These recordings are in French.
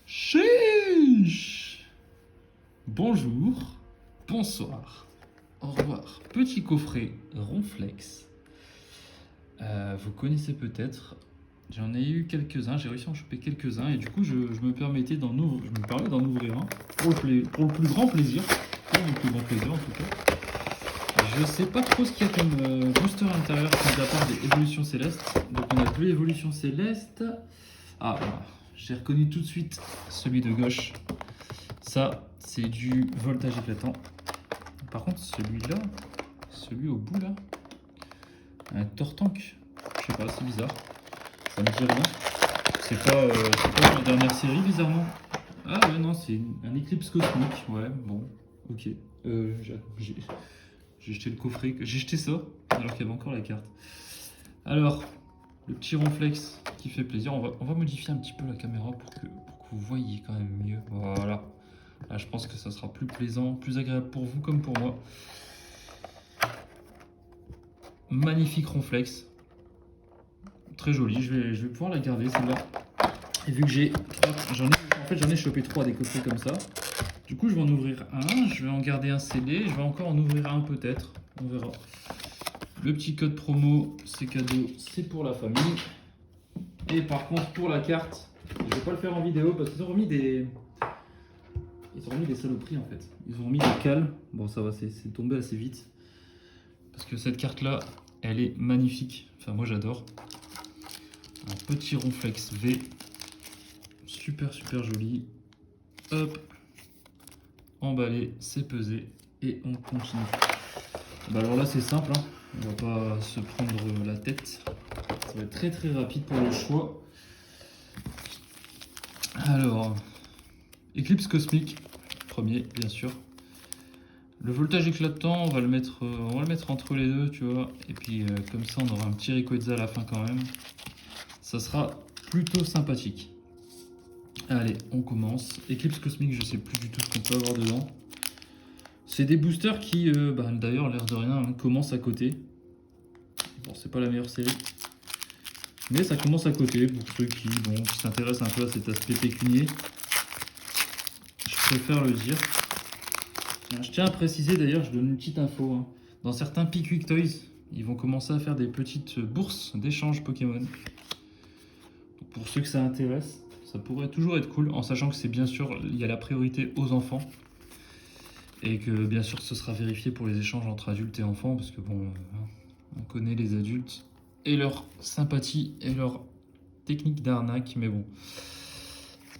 Chiche. Bonjour, bonsoir, au revoir. Petit coffret Ronflex. Vous connaissez peut-être. J'en ai eu quelques-uns, j'ai réussi à en choper quelques-uns et du coup je me permets d'en ouvrir un pour le plus grand plaisir. Pour mon plus grand plaisir en tout cas. Je sais pas trop ce qu'il y a comme booster à l'intérieur mis à part des évolutions célestes. Donc on a deux évolutions célestes. Ah voilà. J'ai reconnu tout de suite celui de gauche. Ça, c'est du voltage éclatant. Par contre, celui-là, celui au bout là, un Tortank. Je sais pas, c'est bizarre. Ça me dit rien. C'est pas la dernière série, bizarrement. Ah ouais, non, c'est un Eclipse cosmique. Ouais, bon, ok. J'ai jeté le coffret, j'ai jeté ça, alors qu'il y avait encore la carte. Alors, le petit Ronflex qui fait plaisir. On va modifier un petit peu la caméra pour que vous voyez quand même mieux. Voilà. Là, je pense que ça sera plus plaisant, plus agréable pour vous comme pour moi. Magnifique Ronflex. Très joli. Je vais pouvoir la garder celle-là. Et vu que j'en ai chopé 3 des coffrets comme ça. Du coup, je vais en ouvrir un. Je vais en garder un scellé. Je vais encore en ouvrir un peut-être. On verra. Le petit code promo, c'est cadeau, c'est pour la famille. Et par contre, pour la carte, je vais pas le faire en vidéo parce qu'ils ont remis des saloperies en fait. Ils ont remis des cales. Bon, ça va, c'est tombé assez vite. Parce que cette carte-là, elle est magnifique. Enfin, moi, j'adore. Un petit Ronflex V. Super, super joli. Hop. Emballé, c'est pesé. Et on continue. Bah alors là, c'est simple. Hein. On va pas se prendre la tête. Ça va être très, très rapide pour le choix. Alors, Eclipse cosmique. Premier, bien sûr. Le voltage éclatant, on va le mettre entre les deux, tu vois. Et puis, comme ça, on aura un petit Rayquaza à la fin quand même. Ça sera plutôt sympathique. Allez, on commence. Eclipse cosmique, je sais plus du tout ce qu'on peut avoir dedans. C'est des boosters qui, d'ailleurs, l'air de rien, hein, commencent à côté. Bon, c'est pas la meilleure série. Mais ça commence à côté pour ceux qui s'intéressent un peu à cet aspect pécunier. Je préfère le dire. Je tiens à préciser d'ailleurs, je donne une petite info. Hein. Dans certains Pickwick Toys, ils vont commencer à faire des petites bourses d'échange Pokémon. Donc pour ceux que ça intéresse, ça pourrait toujours être cool, en sachant que c'est bien sûr, il y a la priorité aux enfants. Et que bien sûr ce sera vérifié pour les échanges entre adultes et enfants, parce que bon, on connaît les adultes et leur sympathie et leur technique d'arnaque, mais bon.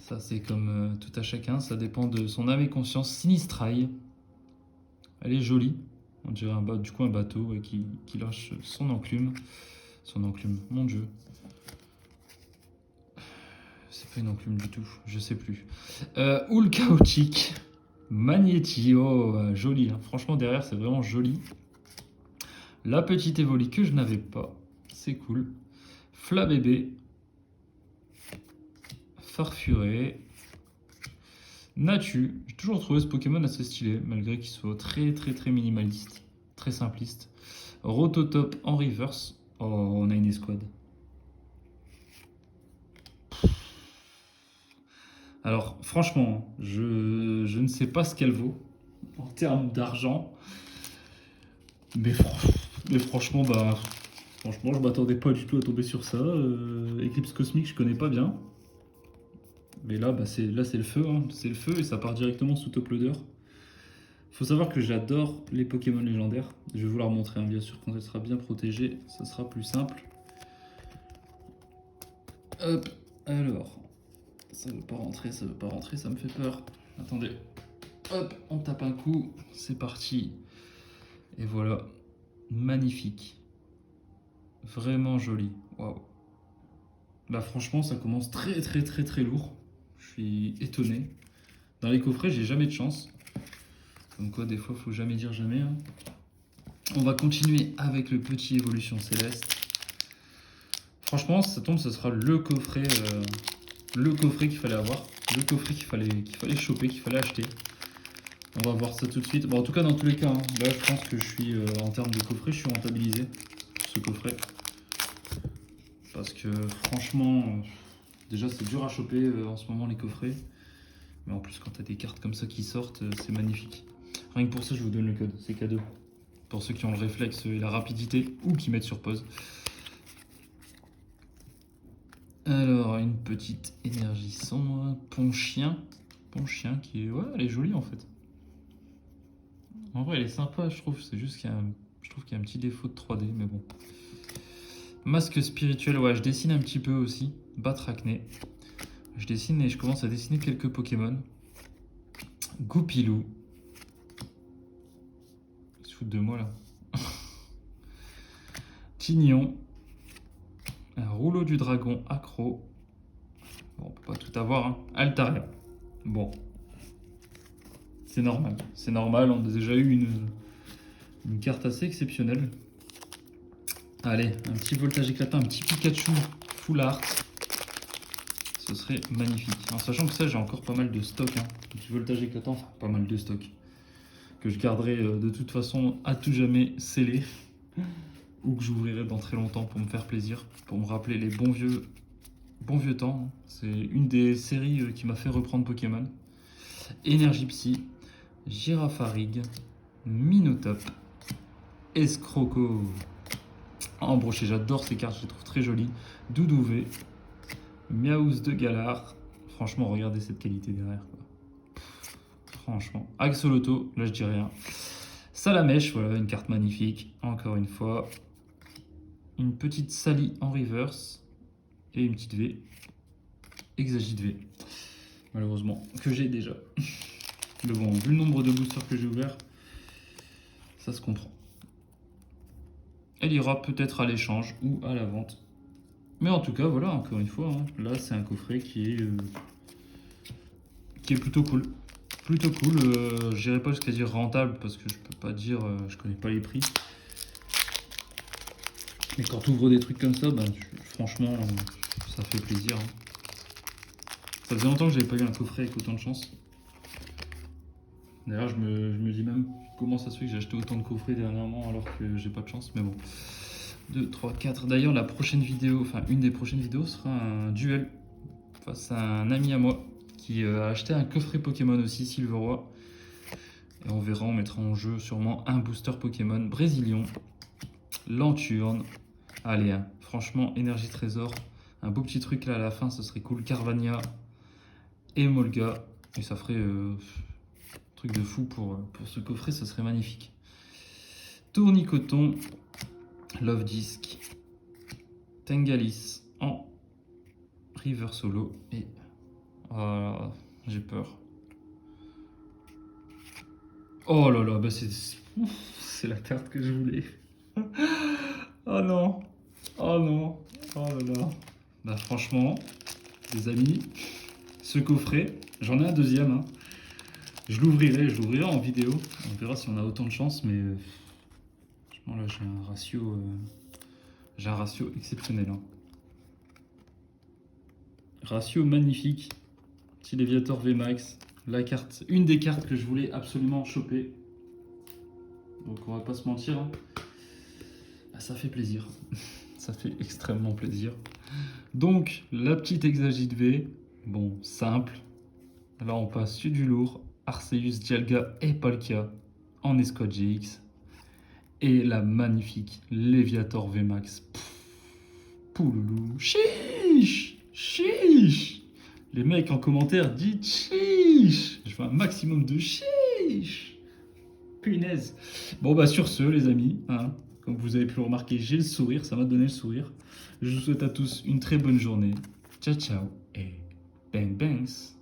Ça c'est comme tout à chacun, ça dépend de son âme et conscience. Sinistrail. Elle est jolie, on dirait un bateau qui lâche son enclume. Son enclume, mon dieu. C'est pas une enclume du tout, je sais plus. Houle chaotique, Magnéti, oh joli, hein. Franchement derrière c'est vraiment joli. La petite Evoli que je n'avais pas, c'est cool. Flabébé, Farfuré. Natu, j'ai toujours trouvé ce Pokémon assez stylé, malgré qu'il soit très très très minimaliste, très simpliste. Rototop en reverse. Oh, on a une escouade. Alors, franchement, je ne sais pas ce qu'elle vaut en termes d'argent. Mais franchement, je m'attendais pas du tout à tomber sur ça. Eclipse cosmique, je connais pas bien. Mais là, c'est le feu, hein. C'est le feu et ça part directement sous top loader. Faut savoir que j'adore les Pokémon légendaires. Je vais vous la remontrer, hein, bien sûr, quand elle sera bien protégée, ça sera plus simple. Hop, alors, ça veut pas rentrer, ça me fait peur. Attendez, hop, on tape un coup, c'est parti. Et voilà, magnifique. Vraiment joli, waouh. Là, franchement, ça commence très très très très lourd. Je suis étonné. Dans les coffrets, j'ai jamais de chance. Comme quoi, des fois, faut jamais dire jamais. Hein. On va continuer avec le petit Évolution Céleste. Franchement, ça tombe, ce sera le coffret qu'il fallait avoir. Le coffret qu'il fallait choper, qu'il fallait acheter. On va voir ça tout de suite. Bon, en tout cas, dans tous les cas, hein, là, je pense que je suis, en termes de coffret, je suis rentabilisé pour ce coffret. Parce que, franchement, Déjà, c'est dur à choper en ce moment les coffrets. Mais en plus, quand tu as des cartes comme ça qui sortent, c'est magnifique. Rien que pour ça, je vous donne le code, c'est cadeau. Pour ceux qui ont le réflexe et la rapidité, ou qui mettent sur pause. Alors, une petite énergie sombre, Ponchien qui est... Ouais, elle est jolie en fait. En vrai, elle est sympa, je trouve. C'est juste je trouve qu'il y a un petit défaut de 3D, mais bon. Masque spirituel, ouais, je dessine un petit peu aussi. Batracné. Je dessine et je commence à dessiner quelques Pokémon. Goupilou. Ils se foutent de moi là. Tignon. Un rouleau du dragon accro. Bon, on peut pas tout avoir, hein. Altaria. Bon. C'est normal. C'est normal, on a déjà eu une carte assez exceptionnelle. Allez, un petit voltage éclatant, un petit Pikachu full art. Ce serait magnifique. En sachant que ça, j'ai encore pas mal de stock. Hein. Un petit voltage éclatant, enfin, pas mal de stock. Que je garderai de toute façon à tout jamais scellé. Ou que j'ouvrirai dans très longtemps pour me faire plaisir. Pour me rappeler les bons vieux temps. C'est une des séries qui m'a fait reprendre Pokémon. Énergie Psy, Girafarig, Minotop, Escroco. Embroché, j'adore ces cartes, je les trouve très jolies. Doudouvé, Miaouz de Galar. Franchement, regardez cette qualité derrière. Quoi. Franchement. Axoloto, là je dis rien. Salamèche, voilà, une carte magnifique. Encore une fois. Une petite Sally en reverse. Et une petite V. Exagite V. Malheureusement, que j'ai déjà. Mais bon, vu le nombre de boosters que j'ai ouverts, ça se comprend. Elle ira peut-être à l'échange ou à la vente. Mais en tout cas, voilà, encore une fois, hein, là c'est un coffret qui est plutôt cool. Plutôt cool, j'irai pas jusqu'à dire rentable parce que je peux pas dire, je connais pas les prix. Mais quand tu ouvres des trucs comme ça, ben, franchement, ça fait plaisir. Hein. Ça faisait longtemps que j'avais pas eu un coffret avec autant de chance. D'ailleurs, je me dis même comment ça se fait que j'ai acheté autant de coffrets dernièrement alors que j'ai pas de chance, mais bon. 2, 3, 4. D'ailleurs, la prochaine vidéo, enfin une des prochaines vidéos sera un duel face à un ami à moi qui a acheté un coffret Pokémon aussi, Silveroy. Et on verra, on mettra en jeu sûrement un booster Pokémon Brésilien, Lanturne. Allez, hein, franchement, énergie trésor. Un beau petit truc là à la fin, ce serait cool. Carvania et Molga. Et ça ferait truc de fou pour ce coffret, ça serait magnifique. Tournicoton, Love Disc, Tengalis en River Solo et j'ai peur. Oh là là, bah c'est la carte que je voulais. Oh non, oh non, oh là là. Bah franchement, les amis, ce coffret, j'en ai un deuxième. Hein. Je l'ouvrirai en vidéo. On verra si on a autant de chance, mais franchement là j'ai un ratio exceptionnel. Hein. Ratio magnifique. Petit Léviator VMAX. La carte, une des cartes que je voulais absolument choper. Donc on va pas se mentir. Hein. Bah, ça fait plaisir. Ça fait extrêmement plaisir. Donc la petite Exagite V. Bon, simple. Là on passe sur du lourd. Arceus, Dialga et Palkia en Escort GX. Et la magnifique Léviator VMAX. Pouloulou. Chiche. Chiche. Les mecs en commentaire dites chiche. Je veux un maximum de chiche. Punaise. Bon bah sur ce les amis, hein, comme vous avez pu le remarquer, j'ai le sourire, ça m'a donné le sourire. Je vous souhaite à tous une très bonne journée. Ciao ciao et bang bangs.